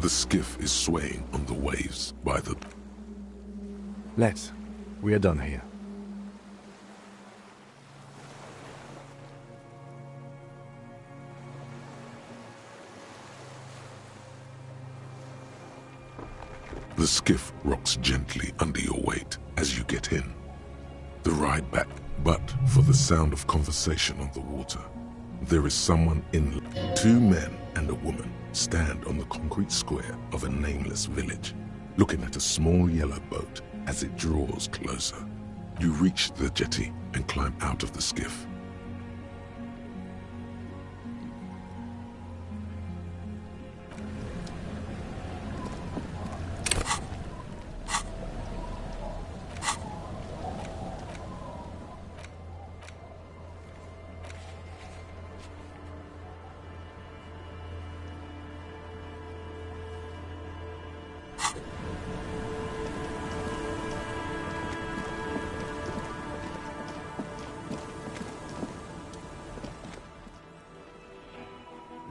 The skiff is swaying on the waves by the... Let's. We are done here. The skiff rocks gently under your weight as you get in. The ride back, but for the sound of conversation on the water. There is someone in. 2 men and a woman stand on the concrete square of a nameless village, looking at a small yellow boat as it draws closer. You reach the jetty and climb out of the skiff.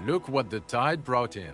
Look what the tide brought in.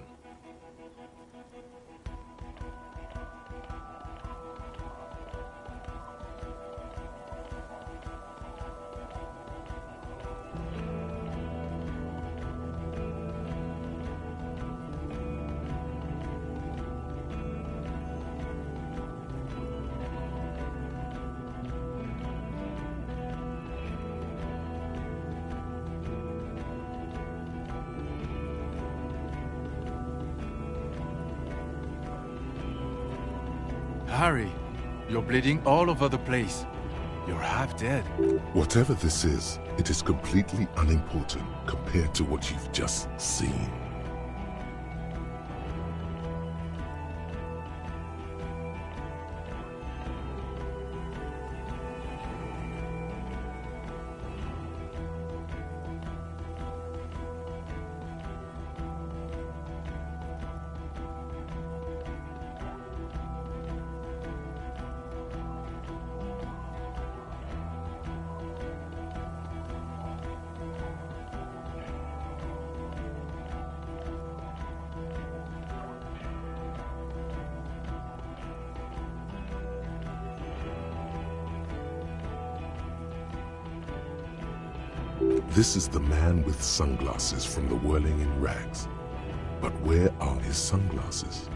Harry, you're bleeding all over the place. You're half dead. Whatever this is, it is completely unimportant compared to what you've just seen. This is the man with sunglasses from the Whirling in Rags. But where are his sunglasses?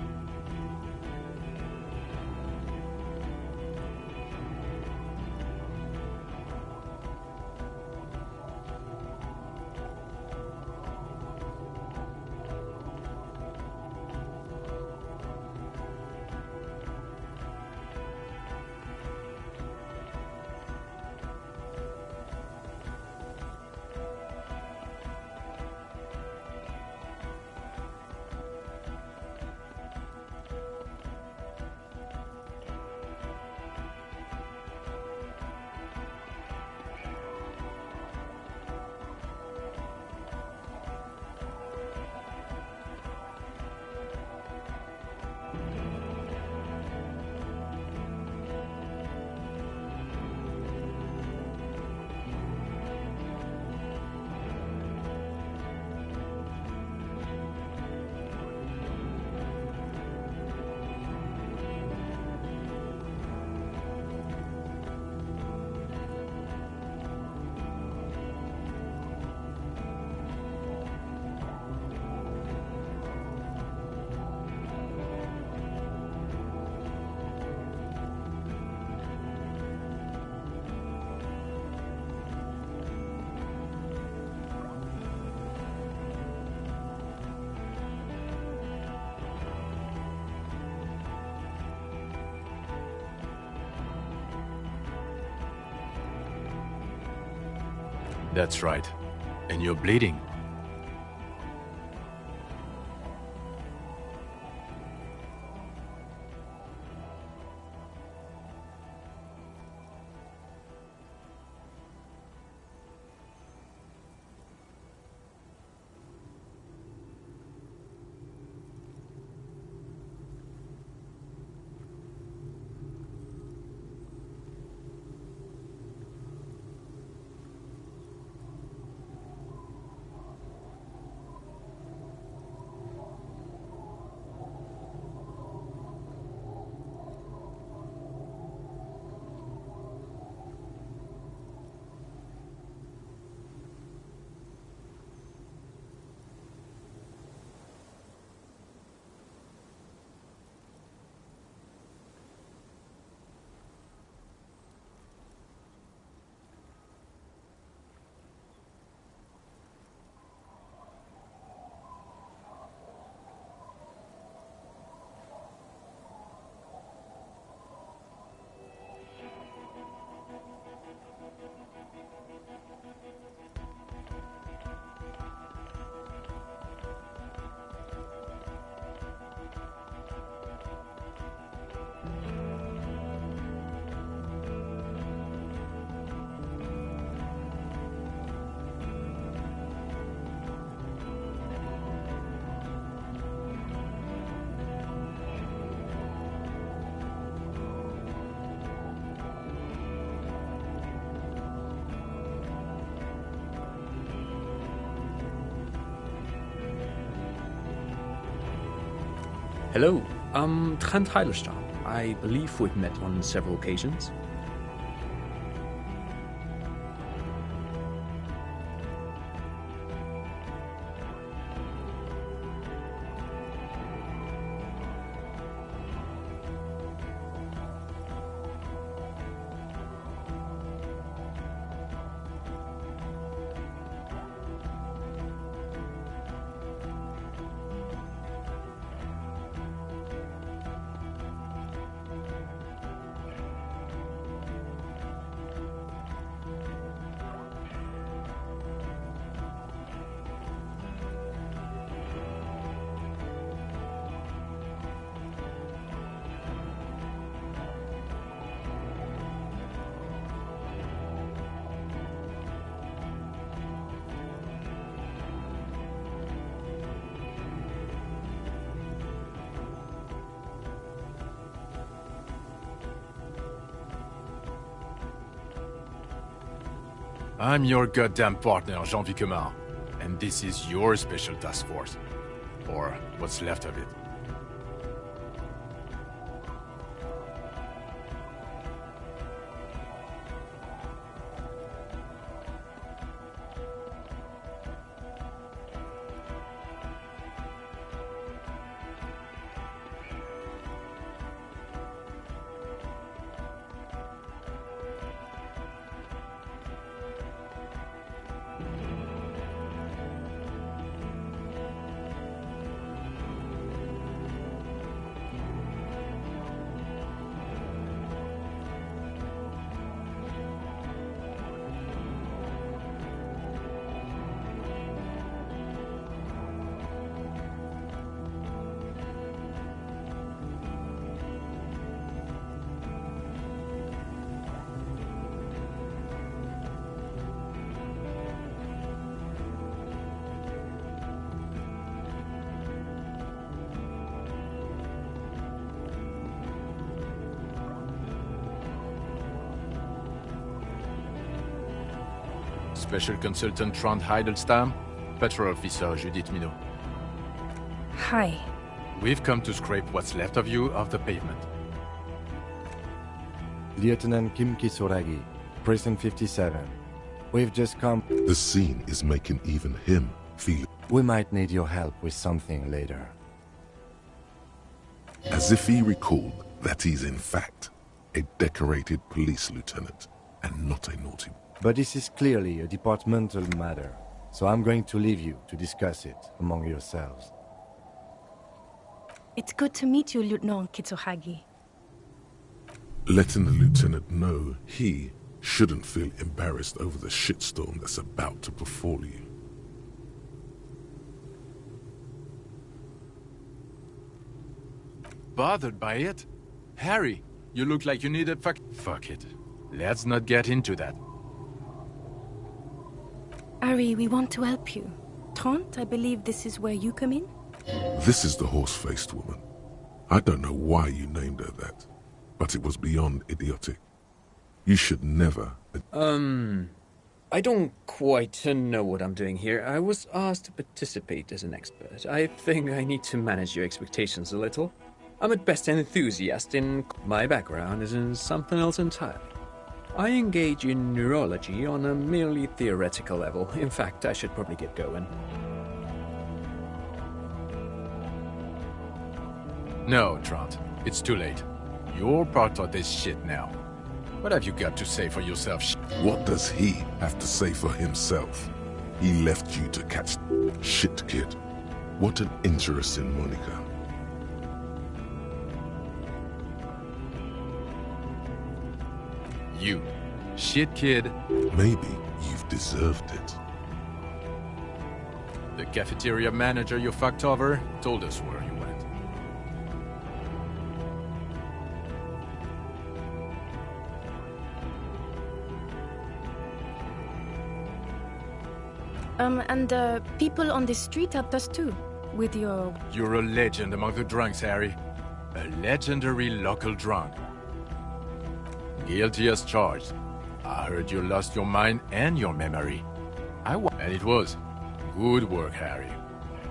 That's right. And you're bleeding. Hello, I'm Trent Heilerstam. I believe we've met on several occasions. I'm your goddamn partner, Jean-Vic Quemar, and this is your special task force. Or what's left of it. Special Consultant Trond Heidelstam, Patrol Officer Judith Minot. Hi. We've come to scrape what's left of you off the pavement. Lieutenant Kim Kisoragi, Prison 57. We've just come. The scene is making even him feel We might need your help with something later. as if he recalled that he's in fact a decorated police lieutenant and not a naughty. But this is clearly a departmental matter, so I'm going to leave you to discuss it among yourselves. It's good to meet you, Lieutenant Kitsuhagi. Letting the lieutenant know he shouldn't feel embarrassed over the shitstorm that's about to befall you. Bothered by it? Harry, you look like you needed Fuck it. Let's not get into that. Ari, we want to help you. Trent, I believe this is where you come in? This is the horse-faced woman. I don't know why you named her that, but it was beyond idiotic. You should never... I don't quite know what I'm doing here. I was asked to participate as an expert. I think I need to manage your expectations a little. I'm at best an enthusiast in... My background is in something else entirely. I engage in neurology on a merely theoretical level. In fact, I should probably get going. No, Trent. It's too late. You're part of this shit now. What have you got to say for yourself? What does he have to say for himself? He left you to catch shit, kid. What an interesting moniker. You. Shit kid. Maybe you've deserved it. The cafeteria manager you fucked over told us where you went. And people on the street helped us too, with your... You're a legend among the drunks, Harry. A legendary local drunk. Guilty as charged. I heard you lost your mind and your memory. And it was. Good work, Harry.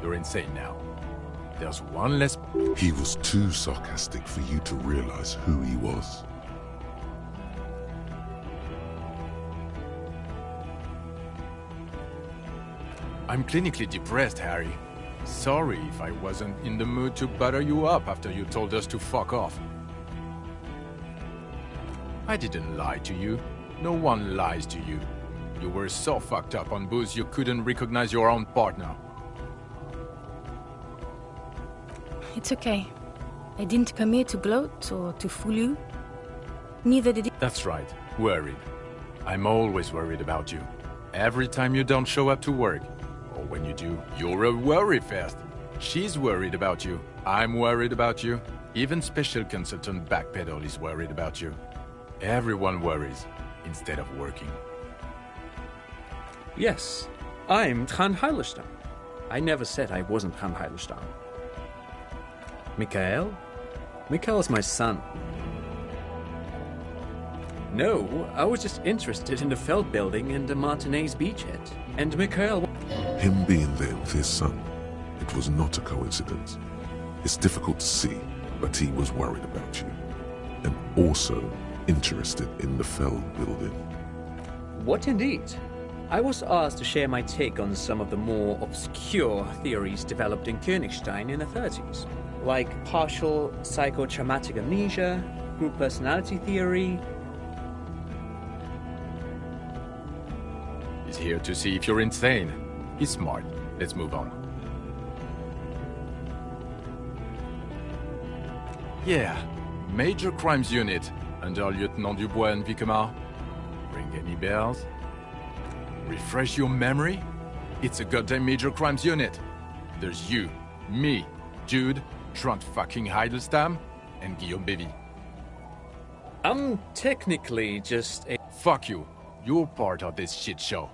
You're insane now. There's one less... He was too sarcastic for you to realize who he was. I'm clinically depressed, Harry. Sorry if I wasn't in the mood to butter you up after you told us to fuck off. I didn't lie to you. No one lies to you. You were so fucked up on booze you couldn't recognize your own partner. It's okay. I didn't come here to gloat or to fool you. Neither did he. That's right, worried. I'm always worried about you. Every time you don't show up to work, or when you do, you're a worry fest. She's worried about you. I'm worried about you. Even Special Consultant Backpedal is worried about you. Everyone worries, instead of working. Yes, I'm Tran Heilestam. I never said I wasn't Tran Heilestam. Mikhail? Mikhail's my son. No, I was just interested in the Feld building and the Martinez beachhead. And Mikhail... Him being there with his son, it was not a coincidence. It's difficult to see, but he was worried about you. And also interested in the Feld building. What indeed? I was asked to share my take on some of the more obscure theories developed in Königstein in the 30s, like partial psychotraumatic amnesia, group personality theory. He's here to see if you're insane. He's smart. Let's move on. Yeah, Major Crimes Unit, under Lieutenant Dubois and Vicomar. Ring any bells? Refresh your memory? It's a goddamn Major Crimes Unit. There's you, me, Jude, Trent fucking Heidelstam, and Guillaume Bevy. I'm technically just a... Fuck you. You're part of this shit show.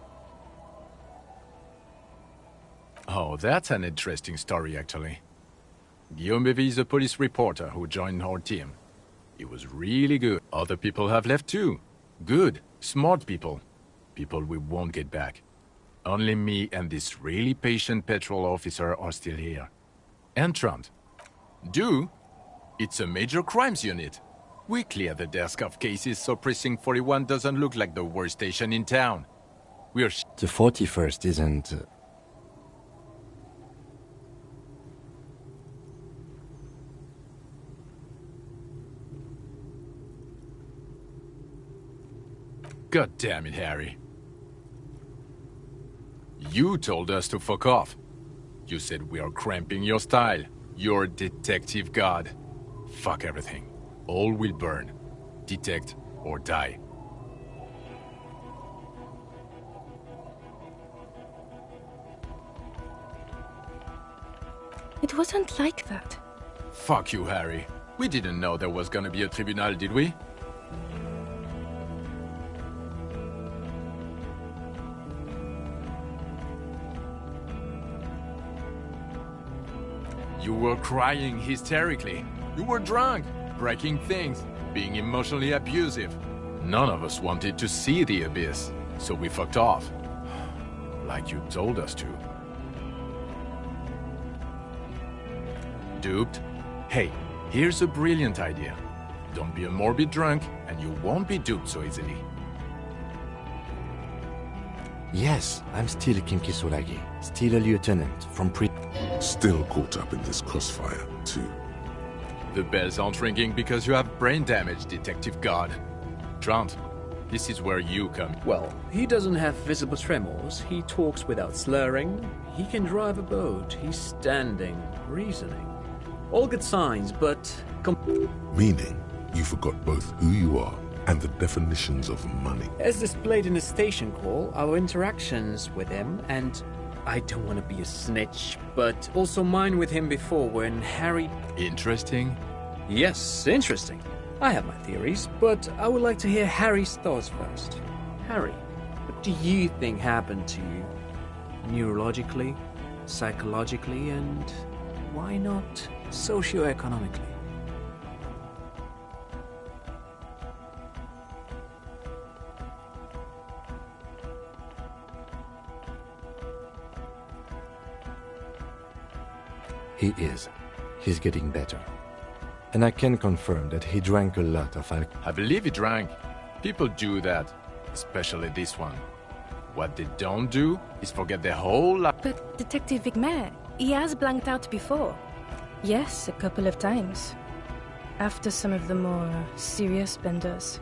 Oh, that's an interesting story, actually. Guillaume Bevy is a police reporter who joined our team. He was really good. Other people have left too. Good, smart people. People we won't get back. Only me and this really patient patrol officer are still here. And Trent. Do? It's a Major Crimes Unit. We clear the desk of cases so Precinct 41 doesn't look like the worst station in town. We're The 41st isn't... God damn it, Harry. You told us to fuck off. You said we are cramping your style. You're detective god. Fuck everything. All will burn. Detect or die. It wasn't like that. Fuck you, Harry. We didn't know there was gonna be a tribunal, did we? You were crying hysterically. You were drunk, breaking things, being emotionally abusive. None of us wanted to see the abyss, so we fucked off. Like you told us to. Duped? Hey, here's a brilliant idea. Don't be a morbid drunk, and you won't be duped so easily. Yes, I'm still Kinki Solagi. Still a lieutenant from Still caught up in this crossfire, too. The bells aren't ringing because you have brain damage, Detective God. Trent, this is where you come. Well, he doesn't have visible tremors, he talks without slurring, he can drive a boat, he's standing, reasoning. All good signs, but... Meaning, you forgot both who you are and the definitions of money. As displayed in the station call, our interactions with him, and I don't want to be a snitch, but also mine with him before when Harry... Interesting? Yes, interesting. I have my theories, but I would like to hear Harry's thoughts first. Harry, what do you think happened to you? Neurologically, psychologically, and why not socioeconomically? He is. He's getting better. And I can confirm that he drank a lot of alcohol. I believe he drank. People do that, especially this one. What they don't do is forget their whole life. But Detective Wigmer, he has blanked out before. Yes, a couple of times. After some of the more serious benders.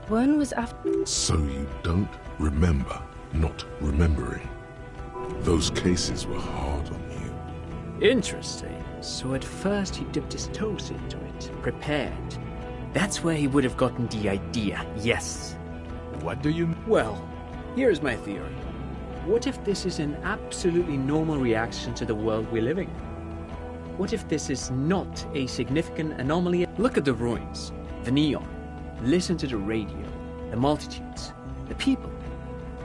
One was after... So you don't remember not remembering. Those cases were hard on you. Interesting. So at first he dipped his toes into it, prepared. That's where he would have gotten the idea, yes. What do you... Well, here's my theory. What if this is an absolutely normal reaction to the world we're living in? What if this is not a significant anomaly? Look at the ruins, the neon, listen to the radio, the multitudes, the people.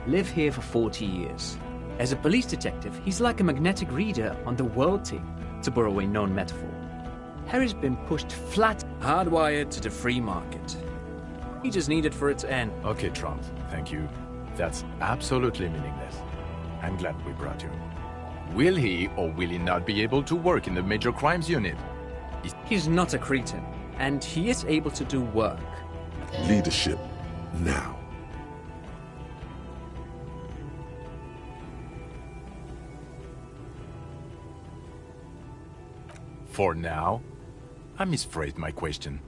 Live here for 40 years. As a police detective, he's like a magnetic reader on the world team, to borrow a known metaphor. Harry's been pushed flat, hardwired to the free market. He just needed for it to end. Okay, Trump, thank you. That's absolutely meaningless. I'm glad we brought you. Will he or will he not be able to work in the major crimes unit? He's not a cretin, and he is able to do work. Leadership, now. For now? I misphrased my question.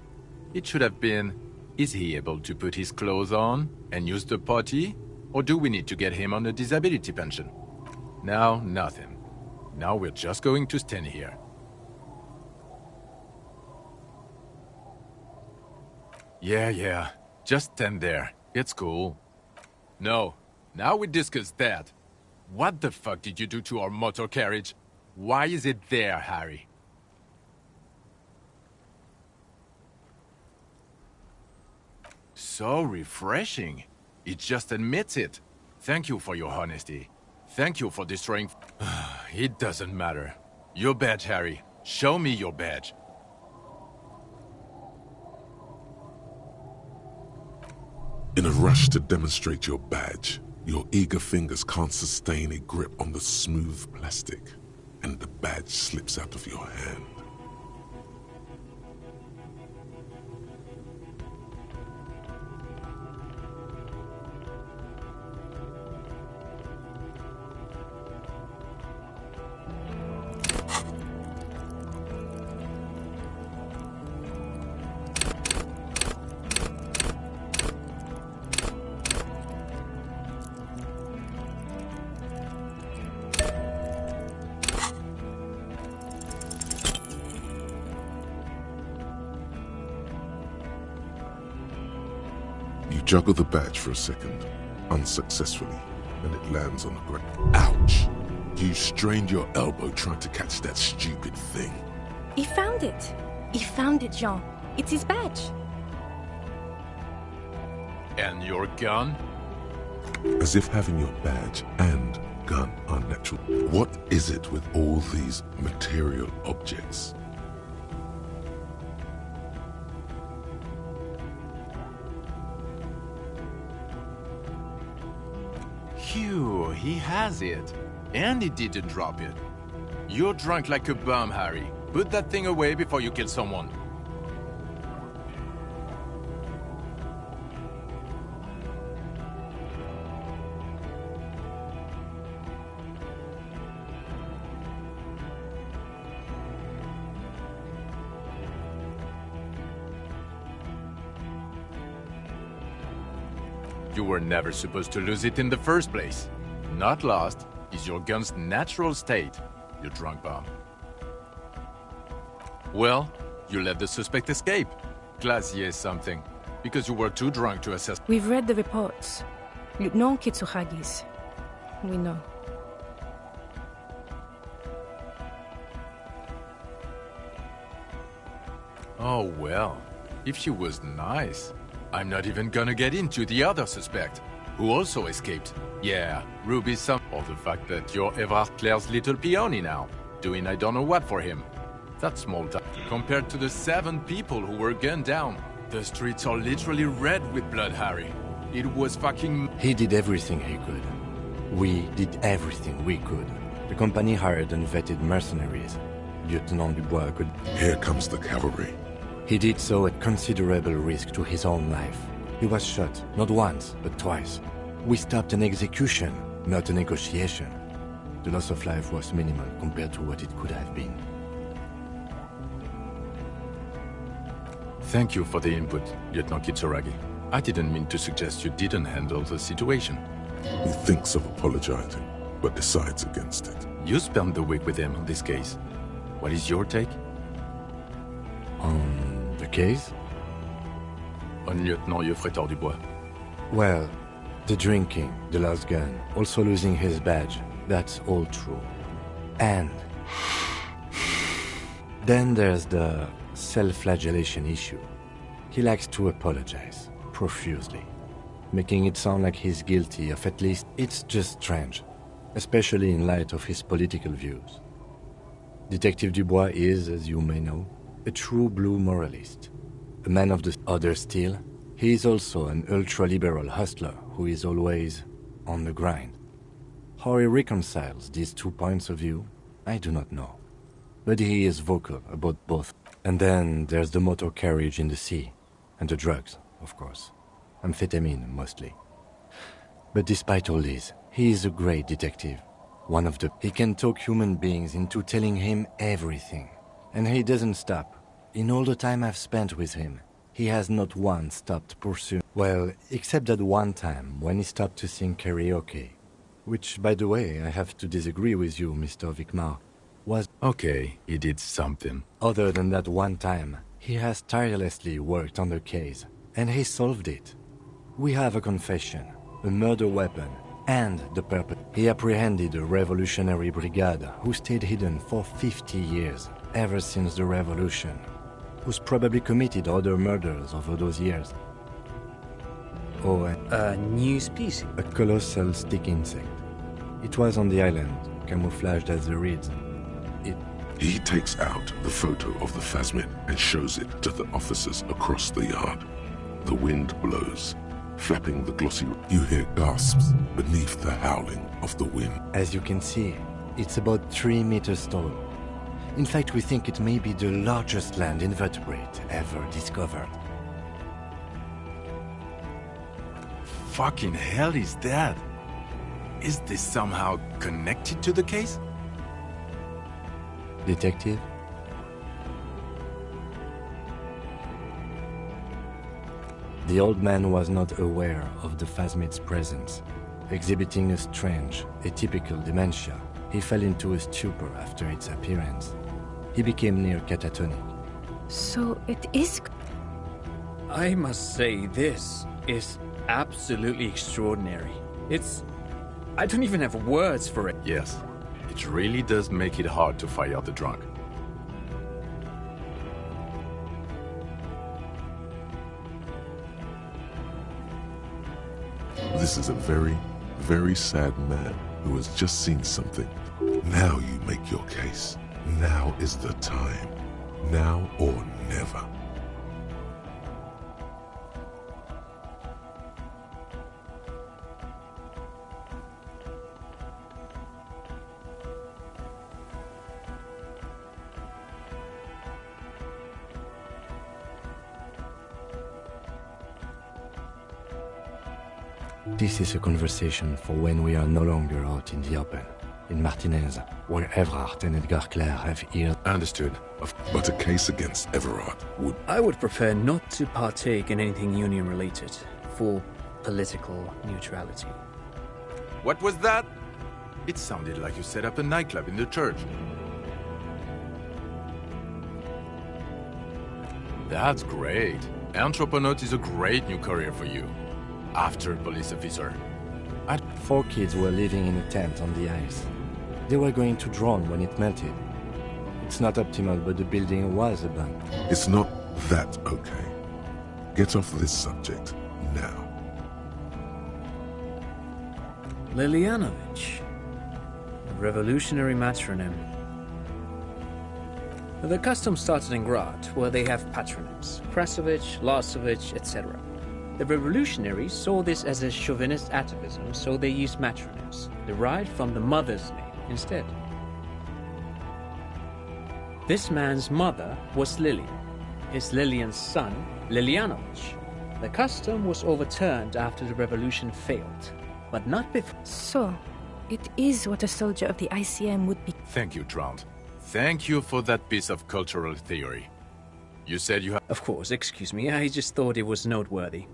It should have been, is he able to put his clothes on and use the potty? Or do we need to get him on a disability pension? Now, nothing. Now we're just going to stand here. Yeah, just stand there. It's cool. No, now we discuss that. What the fuck did you do to our motor carriage? Why is it there, Harry? So refreshing. It just admits it. Thank you for your honesty. Thank you for destroying... It doesn't matter. Your badge, Harry. Show me your badge. In a rush to demonstrate your badge, your eager fingers can't sustain a grip on the smooth plastic, and the badge slips out of your hand. You juggle the badge for a second, unsuccessfully, and it lands on the ground. Ouch! You strained your elbow trying to catch that stupid thing. He found it. He found it, Jean. It's his badge. And your gun? As if having your badge and gun are natural. What is it with all these material objects? Phew, he has it. And he didn't drop it. You're drunk like a bum, Harry. Put that thing away before you kill someone. You were never supposed to lose it in the first place. Not lost is your gun's natural state, you drunk bum. Well, you let the suspect escape. Glacier something. Because you were too drunk to assess. We've read the reports. Lieutenant Kitsuhagi's. We know. Oh well, if she was nice. I'm not even gonna get into the other suspect, who also escaped. Yeah, Ruby's son. Or the fact that you're Evrard Claire's little peony now, doing I don't know what for him. That's small time. Compared to the 7 people who were gunned down, the streets are literally red with blood, Harry. It was fucking... He did everything he could. We did everything we could. The company hired unvetted mercenaries. Lieutenant Dubois could... Here comes the cavalry. He did so at considerable risk to his own life. He was shot, not once, but twice. We stopped an execution, not a negotiation. The loss of life was minimal compared to what it could have been. Thank you for the input, Lieutenant Kitsuragi. I didn't mean to suggest you didn't handle the situation. He thinks of apologizing, but decides against it. You spent the week with him on this case. What is your take? On the case? On Lieutenant Geoffrey Dubois. Well, the drinking, the lost gun, also losing his badge, that's all true. And then there's the self-flagellation issue. He likes to apologize, profusely, making it sound like he's guilty of at least... It's just strange, especially in light of his political views. Detective Dubois is, as you may know, a true blue moralist. A man of the other steel, he is also an ultra-liberal hustler who is always on the grind. How he reconciles these 2 points of view, I do not know. But he is vocal about both. And then there's the motor carriage in the sea. And the drugs, of course. Amphetamine, mostly. But despite all this, he is a great detective. One of the... He can talk human beings into telling him everything. And he doesn't stop. In all the time I've spent with him, he has not once stopped pursuing... Well, except that one time when he stopped to sing karaoke. Which, by the way, I have to disagree with you, Mr. Vicmar, was... Okay, he did something. Other than that one time, he has tirelessly worked on the case, and he solved it. We have a confession, a murder weapon, and the purpose. He apprehended a revolutionary brigade who stayed hidden for 50 years, ever since the revolution, who's probably committed other murders over those years. Oh, and A new species? a colossal stick insect. It was on the island, camouflaged as the reeds. He takes out the photo of the phasmid and shows it to the officers across the yard. The wind blows, flapping the glossy... You hear gasps beneath the howling of the wind. As you can see, it's about 3 meters tall. In fact, we think it may be the largest land invertebrate ever discovered. Fucking hell is that? Is this somehow connected to the case? Detective? The old man was not aware of the phasmid's presence. Exhibiting a strange, atypical dementia, he fell into a stupor after its appearance. He became near catatonic. So it is... I must say, this is absolutely extraordinary. It's... I don't even have words for it. Yes, it really does make it hard to fire the drug. This is a very, very sad man who has just seen something. Now you make your case. Now is the time. Now or never. This is a conversation for when we are no longer out in the open. In Martinez, where Everard and Edgar Clare have ears. Understood. But a case against Everard would... I would prefer not to partake in anything union-related, for political neutrality. What was that? It sounded like you set up a nightclub in the church. That's great. Entrepreneuriat is a great new career for you. After police officer. 4 kids were living in a tent on the ice. They were going to drown when it melted. It's not optimal, but the building was abandoned. It's not that okay. Get off this subject now. Lilianovich. A revolutionary matronym. The custom started in Grad, where they have patronyms. Krasovich, Lasovich, etc. The revolutionaries saw this as a chauvinist atavism, so they used matronyms, derived from the mother's name instead. This man's mother was Lilian, his Lilian's son, Lilianovich. The custom was overturned after the revolution failed, but not before. So, it is what a soldier of the ICM would be. Thank you, Trant. Thank you for that piece of cultural theory. You said you had... Of course, excuse me, I just thought it was noteworthy.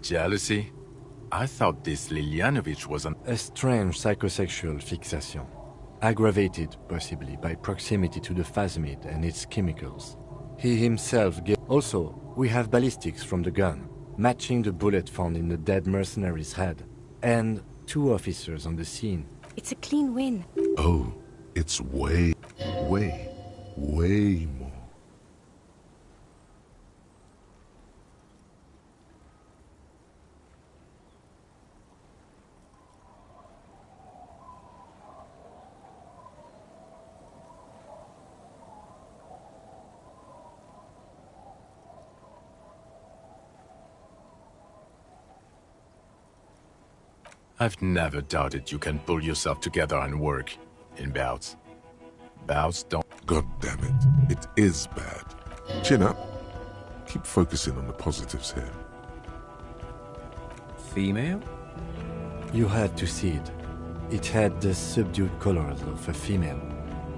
Jealousy? I thought this Lilianovich was an... A strange psychosexual fixation, aggravated possibly by proximity to the phasmid and its chemicals. He himself gave... Also, we have ballistics from the gun, matching the bullet found in the dead mercenary's head, and 2 officers on the scene. It's a clean win. Oh, it's way more. I've never doubted you can pull yourself together and work. In bouts. Bouts don't... God damn it. It is bad. Chin up. Keep focusing on the positives here. Female? You had to see it. It had the subdued colors of a female,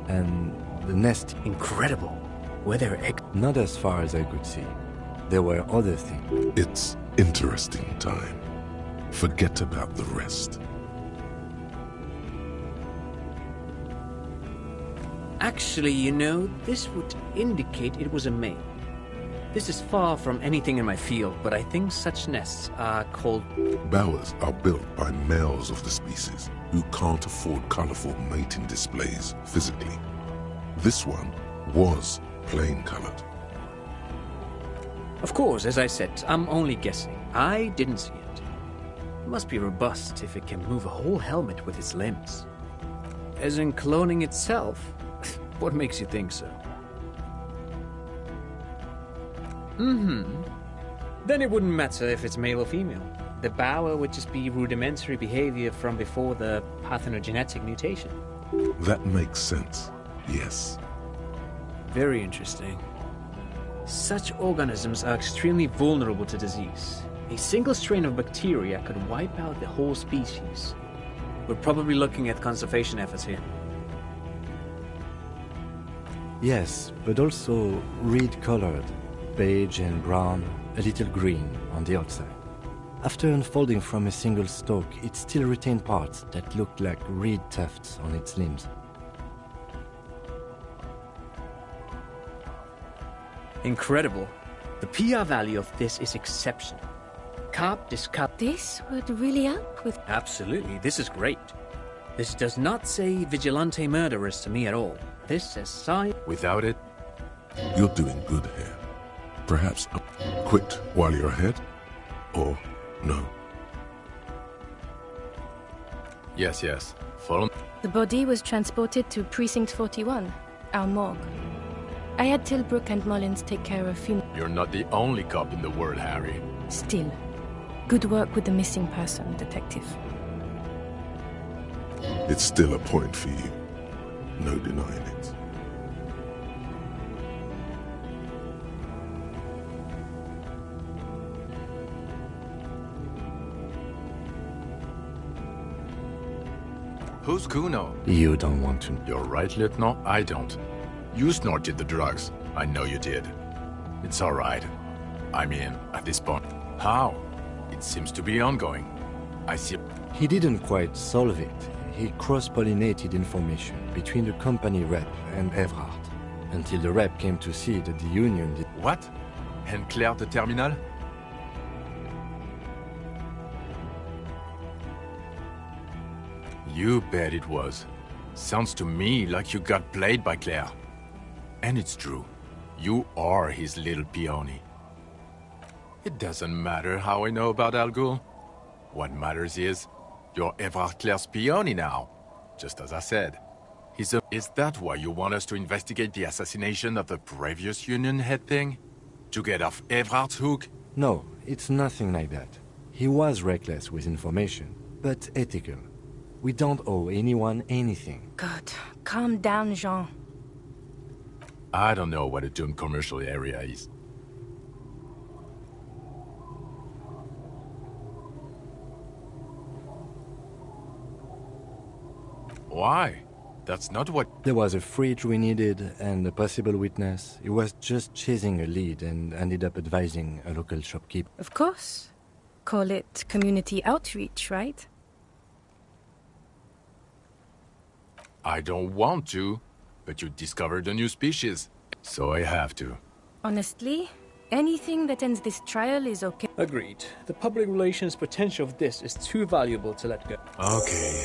and the nest... Incredible. Were there eggs? Not as far as I could see. There were other things. It's interesting time. Forget about the rest. Actually, you know, this would indicate it was a male. This is far from anything in my field, but I think such nests are called... Bowers are built by males of the species who can't afford colorful mating displays physically. This one was plain colored. Of course, as I said, I'm only guessing. I didn't see it. It must be robust if it can move a whole helmet with its limbs. As in cloning itself? What makes you think so? Then it wouldn't matter if it's male or female. The bower would just be rudimentary behavior from before the parthenogenetic mutation. That makes sense, yes. Very interesting. Such organisms are extremely vulnerable to disease. A single strain of bacteria could wipe out the whole species. We're probably looking at conservation efforts here. Yes, but also reed-colored, beige and brown, a little green on the outside. After unfolding from a single stalk, it still retained parts that looked like reed tufts on its limbs. Incredible. The PR value of this is exceptional. Carp discuss... This would really help with... Absolutely, this is great. This does not say vigilante murderers to me at all. This says science. Without it, You're doing good here. Perhaps quit while you're ahead? Or no? yes. Follow... The body was transported to Precinct 41, our morgue. I had Tilbrook and Mullins take care of funeral. You're not the only cop in the world, Harry. Still, good work with the missing person, Detective. It's still a point for you. No denying it. Who's Kuno? You don't want to. You're right, Lieutenant. I don't. You snorted the drugs. I know you did. It's all right. I mean, at this point. How? It seems to be ongoing. I see... He didn't quite solve it. He cross-pollinated information between the company rep and Evrard, until the rep came to see that the union did... What? And Claire the Terminal? You bet it was. Sounds to me like you got played by Claire. And it's true. You are his little peony. It doesn't matter how I know about Al Ghul. What matters is, you're Evrard Claire's peony now. Just as I said. Is that why you want us to investigate the assassination of the previous Union head thing? To get off Evrard's hook? No, it's nothing like that. He was reckless with information, but ethical. We don't owe anyone anything. God, calm down, Jean. I don't know what a doomed commercial area is. Why? That's not what... There was a fridge we needed and a possible witness. He was just chasing a lead and ended up advising a local shopkeeper. Of course. Call it community outreach, right? I don't want to, but you discovered a new species, so I have to. Honestly, anything that ends this trial is okay. Agreed. The public relations potential of this is too valuable to let go. Okay.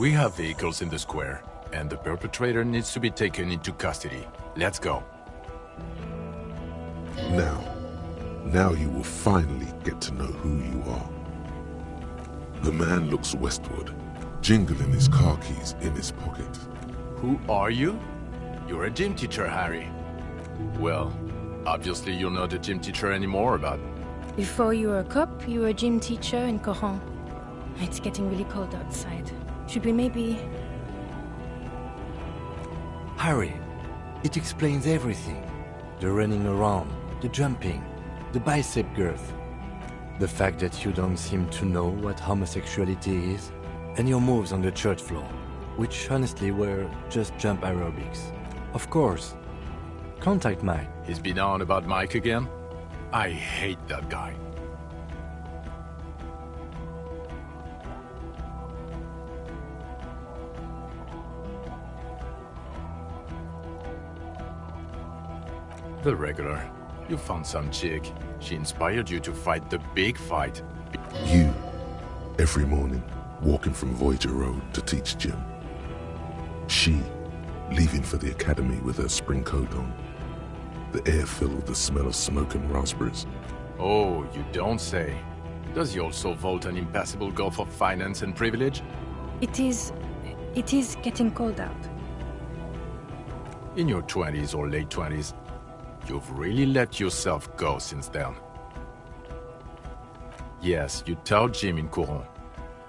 We have vehicles in the square, and the perpetrator needs to be taken into custody. Let's go. Now you will finally get to know who you are. The man looks westward, jingling his car keys in his pocket. Who are you? You're a gym teacher, Harry. Well, obviously you're not a gym teacher anymore, but... Before you were a cop, you were a gym teacher in Coron. It's getting really cold outside. Should we maybe... Harry, it explains everything. The running around, the jumping, the bicep girth. The fact that you don't seem to know what homosexuality is, and your moves on the church floor, which honestly were just jump aerobics. Of course. Contact Mike. He's been on about Mike again? I hate that guy. The regular. You found some chick. She inspired you to fight the big fight. You, every morning, walking from Voyager Road to teach gym. She, leaving for the academy with her spring coat on. The air filled with the smell of smoke and raspberries. Oh, you don't say. Does he also vault an impassable gulf of finance and privilege? It is getting cold out. In your 20s or late 20s, you've really let yourself go since then. Yes, you taught gym in Coron.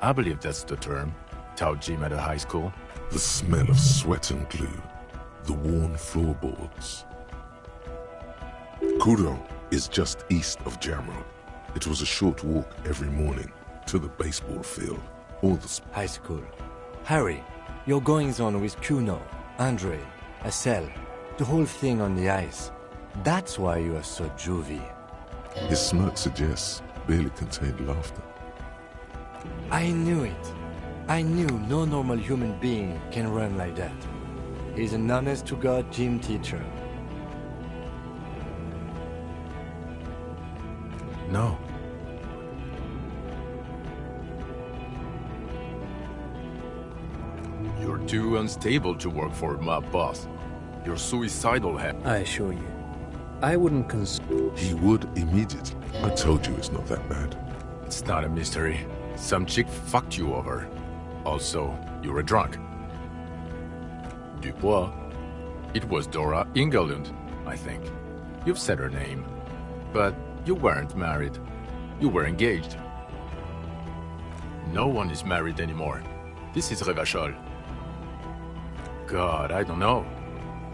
I believe that's the term. Taught gym at a high school. The smell of sweat and glue. The worn floorboards. Coron is just east of Jamrock. It was a short walk every morning to the baseball field or the... High school. Harry, your goings-on with Kuno, Andre, Assel, the whole thing on the ice. That's why you are so juvie. His smirk suggests barely contained laughter. I knew it. I knew no normal human being can run like that. He's an honest-to-God gym teacher. No. You're too unstable to work for my boss. You're suicidal, I assure you, I wouldn't He would immediately. I told you it's not that bad. It's not a mystery. Some chick fucked you over. Also, you're a drunk. Dubois. It was Dora Ingerlund, I think. You've said her name. But you weren't married. You were engaged. No one is married anymore. This is Revachol. God, I don't know.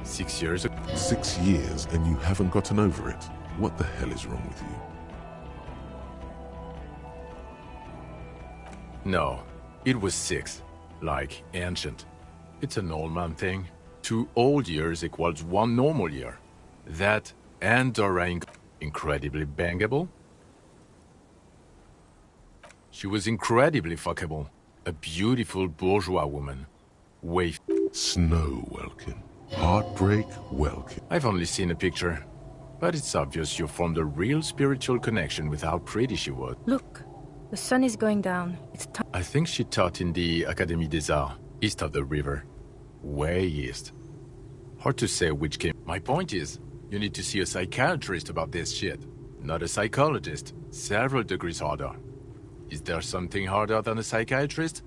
6 years ago. 6 years and you haven't gotten over it. What the hell is wrong with you? No, it was 6. Like ancient. It's an old man thing. 2 old years equals 1 normal year. That and Dora incredibly bangable. She was incredibly fuckable. A beautiful bourgeois woman. Snow Welkin. Heartbreak Welkin. I've only seen a picture. But it's obvious you formed a real spiritual connection with how pretty she was. Look, the sun is going down. It's time. I think she taught in the Académie des Arts, east of the river. Way east. Hard to say which came. My point is, you need to see a psychiatrist about this shit. Not a psychologist. Several degrees harder. Is there something harder than a psychiatrist?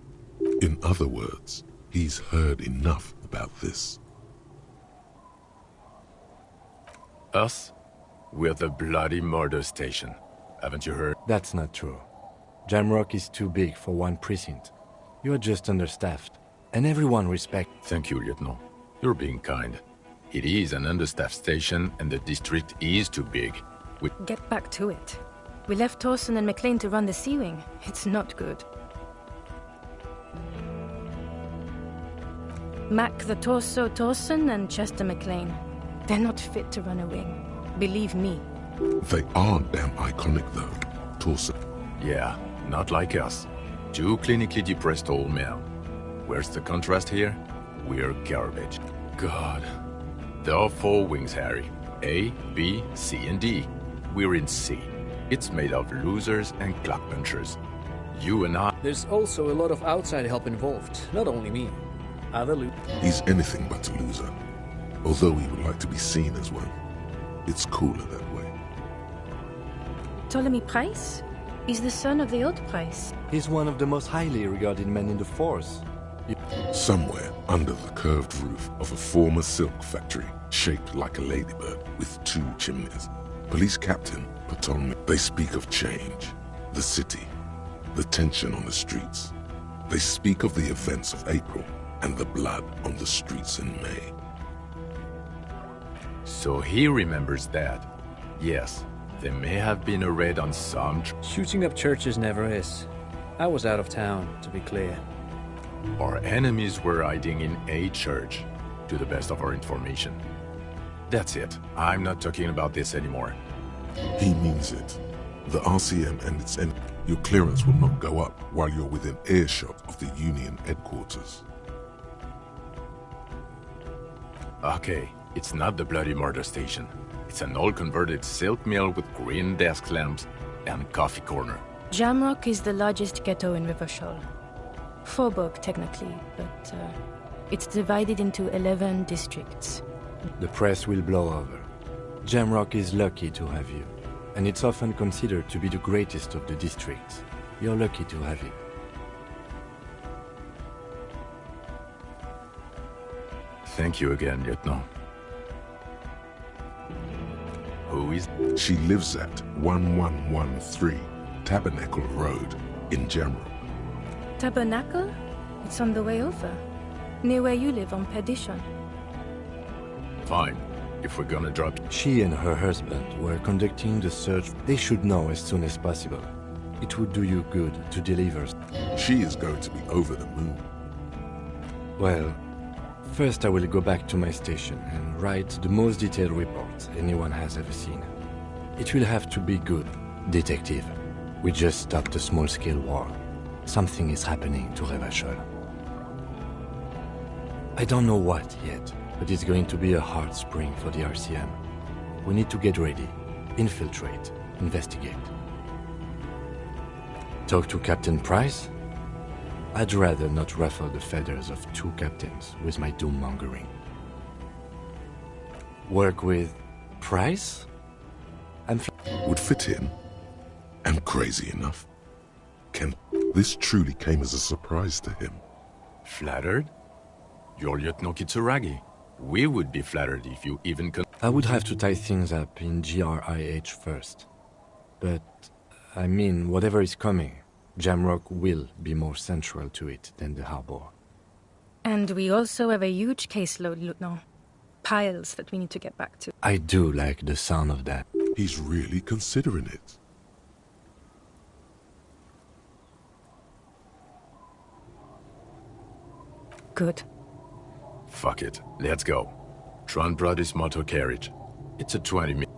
In other words, he's heard enough about this. Us? We're the bloody murder station. Haven't you heard? That's not true. Jamrock is too big for one precinct. You are just understaffed, and everyone respects. Thank you, Lieutenant. You're being kind. It is an understaffed station, and the district is too big. Get back to it. We left Torsen and McLean to run the Sea Wing. It's not good. Mac the Torso Torsen and Chester McLean. They're not fit to run a wing. Believe me. They are damn iconic, though. Torso. Yeah, not like us. Two clinically depressed old men. Where's the contrast here? We're garbage. God. There are 4 wings, Harry. A, B, C, and D. We're in C. It's made of losers and clock punchers. You and I... There's also a lot of outside help involved, not only me. Other He's anything but a loser. Although he would like to be seen as one. It's cooler that way. Ptolemy Price? He's the son of the old Price. He's one of the most highly regarded men in the force. Somewhere under the curved roof of a former silk factory, shaped like a ladybird with 2 chimneys. Police Captain Ptolemy. They speak of change, the city, the tension on the streets. They speak of the events of April and the blood on the streets in May. So he remembers that. Yes, there may have been a raid on some... Shooting up churches never is. I was out of town, to be clear. Our enemies were hiding in a church, to the best of our information. That's it. I'm not talking about this anymore. He means it. The RCM and its end. Your clearance will not go up while you're within earshot of the Union headquarters. Okay, it's not the bloody murder station. It's an old converted silk mill with green desk lamps and coffee corner. Jamrock is the largest ghetto in Rivershaw. Faubourg, technically, but it's divided into 11 districts. The press will blow over. Jamrock is lucky to have you, and it's often considered to be the greatest of the districts. You're lucky to have it. Thank you again, Lieutenant. Who is... She lives at 1113 Tabernacle Road in Jamrock. Tabernacle? It's on the way over. Near where you live on Perdition. Fine. If we're gonna drop... She and her husband were conducting the search. They should know as soon as possible. It would do you good to deliver. She is going to be over the moon. Well, first I will go back to my station and write the most detailed report anyone has ever seen. It will have to be good, detective. We just stopped a small-scale war. Something is happening to Revachol. I don't know what yet, but it's going to be a hard spring for the RCM. We need to get ready, infiltrate, investigate. Talk to Captain Price? I'd rather not ruffle the feathers of 2 captains with my doom-mongering. Work with Price? Would fit in. And crazy enough. This truly came as a surprise to him. Flattered? You're Lieutenant Kitsuragi. We would be flattered if you even I would have to tie things up in GRIH first. But, I mean, whatever is coming, Jamrock will be more central to it than the harbor. And we also have a huge caseload, Lieutenant. Piles that we need to get back to. I do like the sound of that. He's really considering it. Good. Fuck it. Let's go. Tron brought his motor carriage. It's a 20-minute...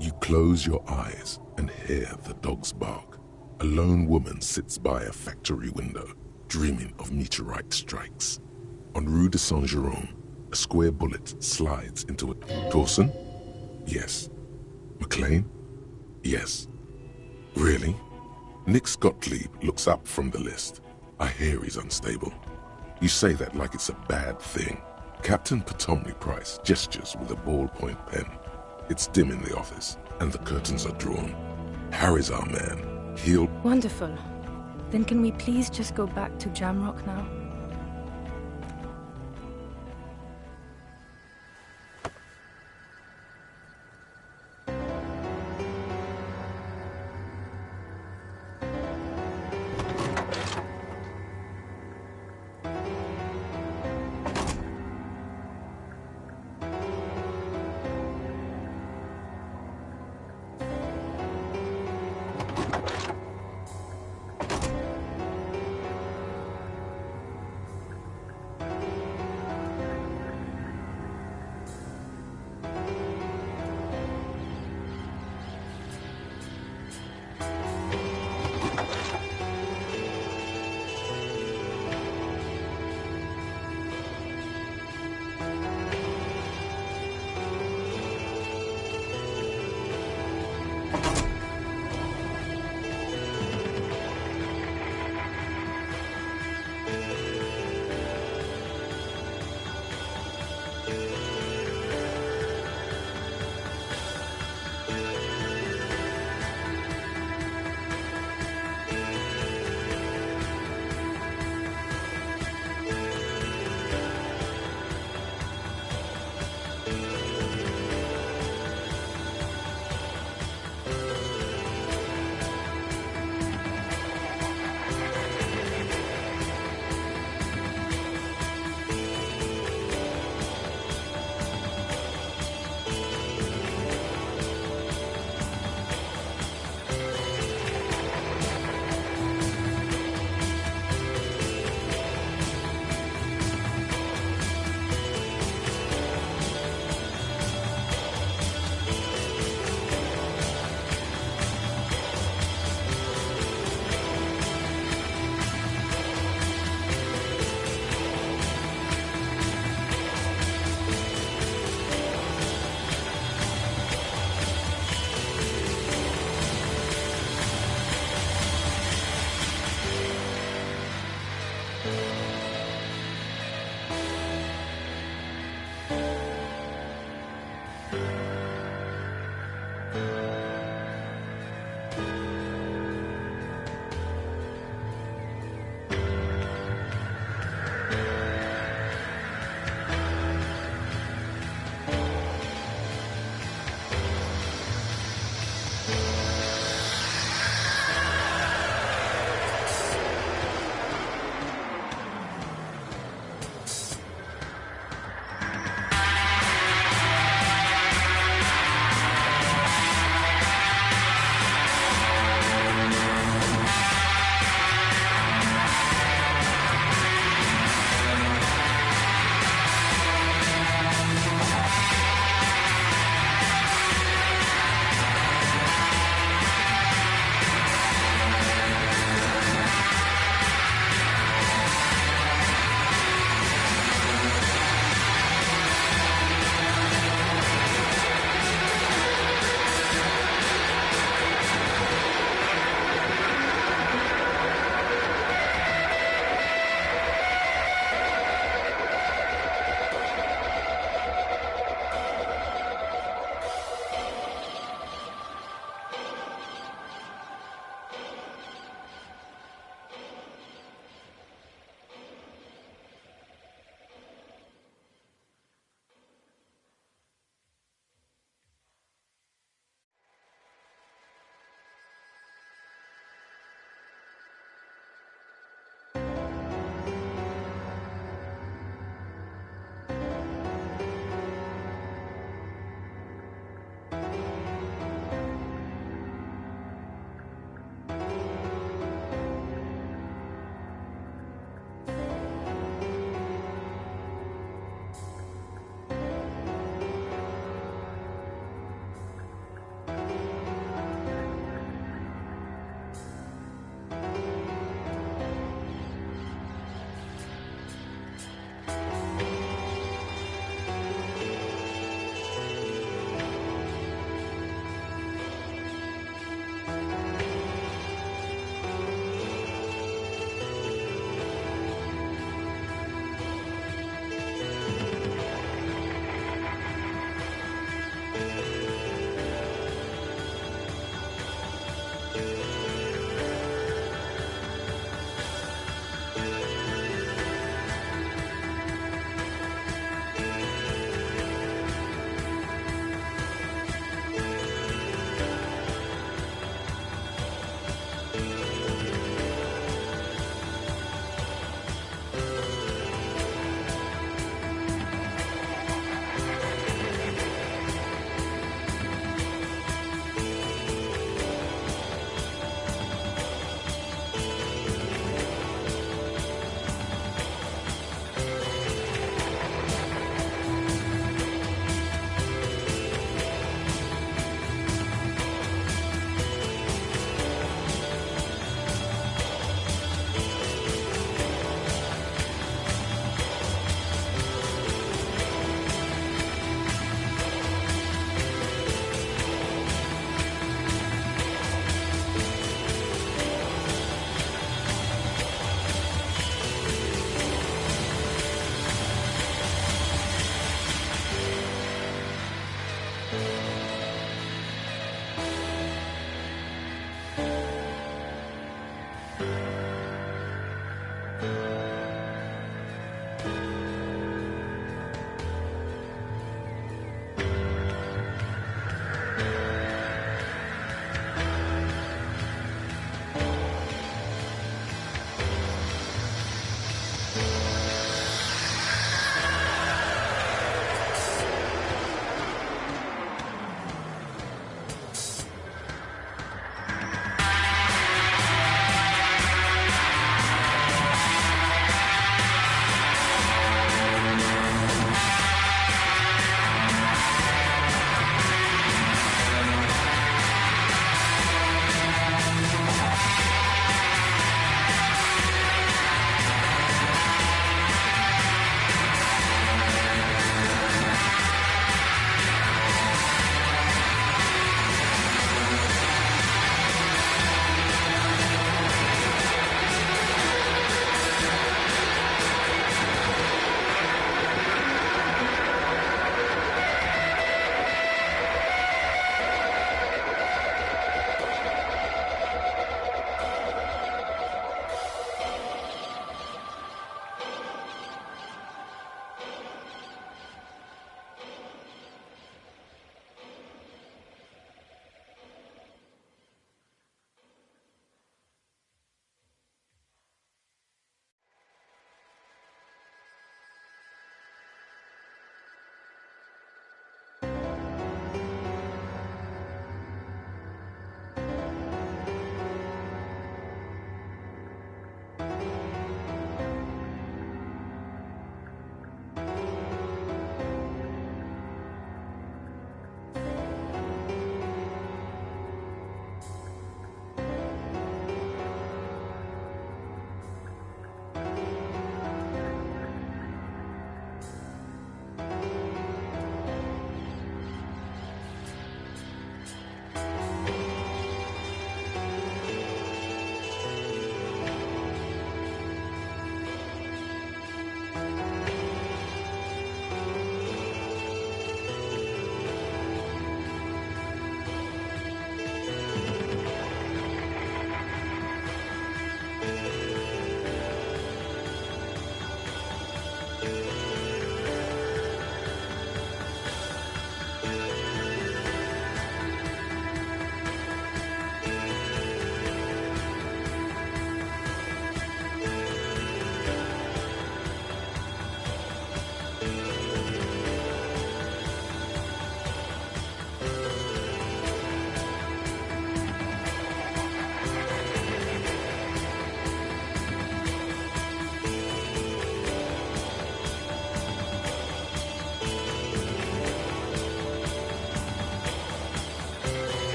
You close your eyes and hear the dogs bark. A lone woman sits by a factory window, dreaming of meteorite strikes. On Rue de Saint-Jérôme, a square bullet slides into it. Torsen? Yes. McLean? Yes. Really? Nick Gottlieb looks up from the list. I hear he's unstable. You say that like it's a bad thing. Captain Ptolemy Price gestures with a ballpoint pen. It's dim in the office, and the curtains are drawn. Harry's our man. He'll... Wonderful. Then can we please just go back to Jamrock now?